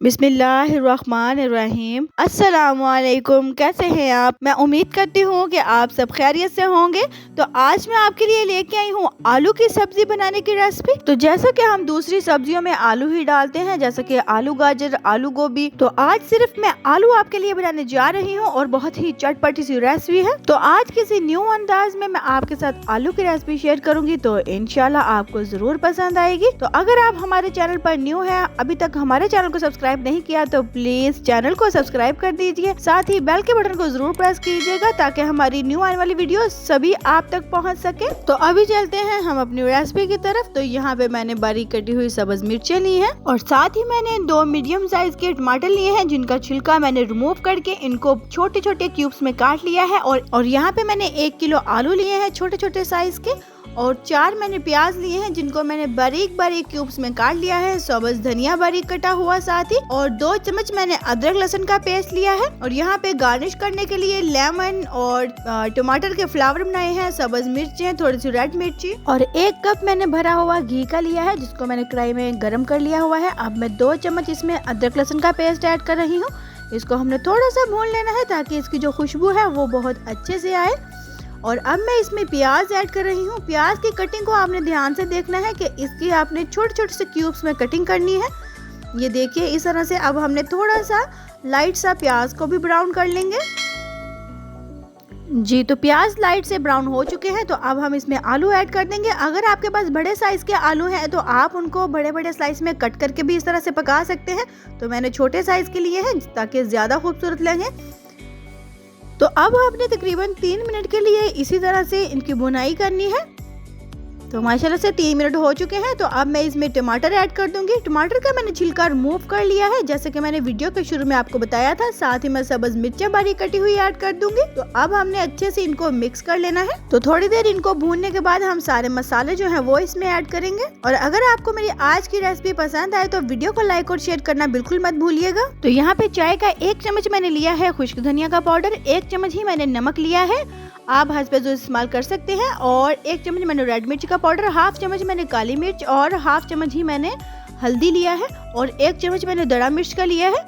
बिस्मिल्लाहिर्रहमानिर्रहीम। अस्सलामुअलैकुम। कैसे हैं आप? मैं उम्मीद करती हूँ कि आप सब खैरियत से होंगे। तो आज मैं आपके लिए लेके आई हूँ आलू की सब्जी बनाने की रेसिपी। तो जैसा कि हम दूसरी सब्जियों में आलू ही डालते हैं, जैसे कि आलू गाजर, आलू गोभी, तो आज सिर्फ मैं आलू आपके लिए बनाने जा रही हूँ और बहुत ही चटपटी सी रेसिपी है। तो आज किसी न्यू अंदाज में मैं आपके साथ आलू की रेसिपी शेयर करूंगी, तो इंशाल्लाह आपको जरूर पसंद आएगी। तो अगर आप हमारे चैनल पर न्यू है, अभी तक हमारे चैनल को सब्सक्राइब नहीं किया, तो प्लीज चैनल को सब्सक्राइब कर दीजिए। साथ ही बेल के बटन को जरूर प्रेस कीजिएगा ताकि हमारी न्यू आने वाली वीडियो सभी आप तक पहुंच सके। तो अभी चलते हैं हम अपनी रेसिपी की तरफ। तो यहाँ पे मैंने बारीक कटी हुई सब्ज मिर्चें ली हैं और साथ ही मैंने 2 मीडियम साइज के टमाटर लिए हैं, जिनका छिलका मैंने रिमूव करके इनको छोटे छोटे क्यूब्स में काट लिया है। और यहाँ पे मैंने 1 किलो आलू लिए हैं छोटे छोटे साइज के, और 4 मैंने प्याज लिए हैं जिनको मैंने बारीक बारीक क्यूब्स में काट लिया है। सब्ज धनिया बारीक कटा हुआ साथ ही, और 2 चम्मच मैंने अदरक लहसुन का पेस्ट लिया है। और यहाँ पे गार्निश करने के लिए लेमन और टमाटर के फ्लावर बनाए हैं, सब्ज मिर्चें, थोड़ी सी रेड मिर्ची, और 1 कप मैंने भरा हुआ घी का लिया है, जिसको मैंने कढ़ाई में गर्म कर लिया हुआ है। अब मैं 2 चम्मच इसमें अदरक लहसुन का पेस्ट ऐड कर रही हूँ। इसको हमने थोड़ा सा भून लेना है ताकि इसकी जो खुशबू है वो बहुत अच्छे से आए। और अब मैं इसमें प्याज ऐड कर रही हूँ। प्याज की कटिंग को आपने ध्यान से देखना है कि इसकी आपने छोटे छोटे से क्यूब्स में कटिंग करनी है। ये देखिए इस तरह से। अब हमने थोड़ा सा लाइट सा प्याज को भी ब्राउन कर लेंगे जी। तो प्याज लाइट से ब्राउन हो चुके हैं, तो अब हम इसमें आलू ऐड कर देंगे। अगर आपके पास बड़े साइज के आलू हैं तो आप उनको बड़े बड़े स्लाइस में कट करके भी इस तरह से पका सकते हैं। तो मैंने छोटे साइज के लिए हैं ताकि ज्यादा खूबसूरत लगे। तो अब आपने तकरीबन 3 मिनट के लिए इसी तरह से इनकी भुनाई करनी है। तो माशाल्लाह से 3 मिनट हो चुके हैं। तो अब मैं इसमें टमाटर ऐड कर दूंगी। टमाटर का मैंने छिलका रिमूव कर लिया है, जैसे कि मैंने वीडियो के शुरू में आपको बताया था। साथ ही मैं सब्ज मिर्चें बारीक कटी हुई ऐड कर दूंगी। तो अब हमने अच्छे से इनको मिक्स कर लेना है। तो थोड़ी देर इनको भूनने के बाद हम सारे मसाले जो है वो इसमें ऐड करेंगे। और अगर आपको मेरी आज की रेसिपी पसंद आए तो वीडियो को लाइक और शेयर करना बिल्कुल मत भूलिएगा। तो यहाँ पे चाय का 1 चम्मच मैंने लिया है खुश्क धनिया का पाउडर, 1 चम्मच ही मैंने नमक लिया है, आप हस्बे इस्तेमाल कर सकते हैं। और 1 चम्मच मैंने रेड मिर्च का पाउडर, 1/2 चम्मच मैंने काली मिर्च, और 1/2 चम्मच ही मैंने हल्दी लिया है, और 1 चम्मच मैंने दड़ा मिर्च का लिया है।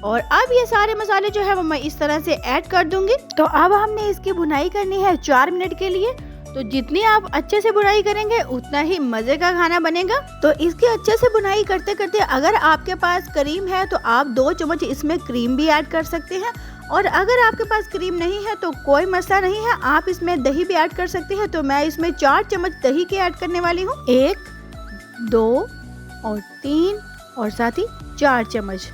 और अब ये सारे मसाले जो है वो मैं इस तरह से ऐड कर दूंगी। तो अब हमने इसकी भुनाई करनी है 4 मिनट के लिए। तो जितनी आप अच्छे से बुनाई करेंगे उतना ही मजे का खाना बनेगा। तो इसकी अच्छे से बुनाई करते करते अगर आपके पास क्रीम है तो आप 2 चम्मच इसमें क्रीम भी ऐड कर सकते हैं। और अगर आपके पास क्रीम नहीं है तो कोई मसला नहीं है, आप इसमें दही भी ऐड कर सकते हैं। तो मैं इसमें 4 चम्मच दही के ऐड करने वाली हूँ, 1, 2 और 3 और साथ ही 4 चम्मच।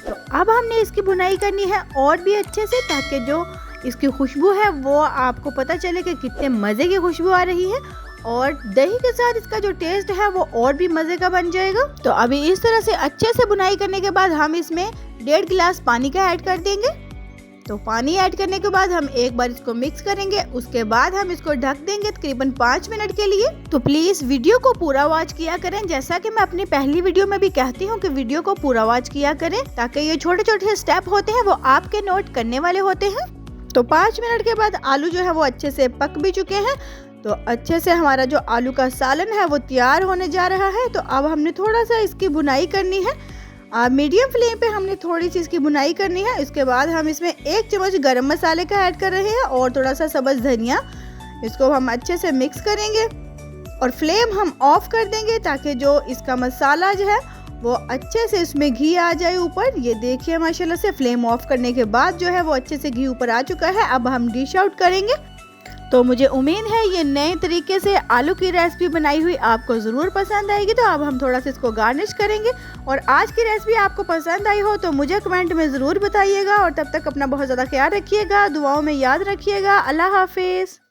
तो अब हमने इसकी बुनाई करनी है और भी अच्छे से, ताकि जो इसकी खुशबू है वो आपको पता चले कि कितने मज़े की खुशबू आ रही है। और दही के साथ इसका जो टेस्ट है वो और भी मज़े का बन जाएगा। तो अभी इस तरह से अच्छे से बुनाई करने के बाद हम इसमें 1.5 गिलास पानी का ऐड कर देंगे। तो पानी ऐड करने के बाद हम एक बार इसको मिक्स करेंगे, उसके बाद हम इसको ढक देंगे तकरीबन 5 मिनट के लिए। तो प्लीज वीडियो को पूरा वॉच किया करें, जैसा कि मैं अपनी पहली वीडियो में भी कहती हूँ कि वीडियो को पूरा वॉच किया करें, ताकि ये छोटे छोटे स्टेप होते हैं वो आपके नोट करने वाले होते हैं। तो 5 मिनट के बाद आलू जो है वो अच्छे से पक भी चुके हैं। तो अच्छे से हमारा जो आलू का सालन है वो तैयार होने जा रहा है। तो अब हमने थोड़ा सा इसकी भुनाई करनी है, मीडियम फ्लेम पे हमने थोड़ी सी इसकी भुनाई करनी है। इसके बाद हम इसमें 1 चम्मच गरम मसाले का ऐड कर रहे हैं और थोड़ा सा सब्ज धनिया। इसको हम अच्छे से मिक्स करेंगे और फ्लेम हम ऑफ कर देंगे ताकि जो इसका मसाला जो है वो अच्छे से इसमें घी आ जाए ऊपर। ये देखिए माशाल्लाह से फ्लेम ऑफ करने के बाद जो है वो अच्छे से घी ऊपर आ चुका है। अब हम डिश आउट करेंगे। तो मुझे उम्मीद है ये नए तरीके से आलू की रेसिपी बनाई हुई आपको ज़रूर पसंद आएगी। तो अब हम थोड़ा सा इसको गार्निश करेंगे। और आज की रेसिपी आपको पसंद आई हो तो मुझे कमेंट में ज़रूर बताइएगा। और तब तक अपना बहुत ज़्यादा ख्याल रखिएगा, दुआओं में याद रखिएगा। अल्लाह हाफिज़।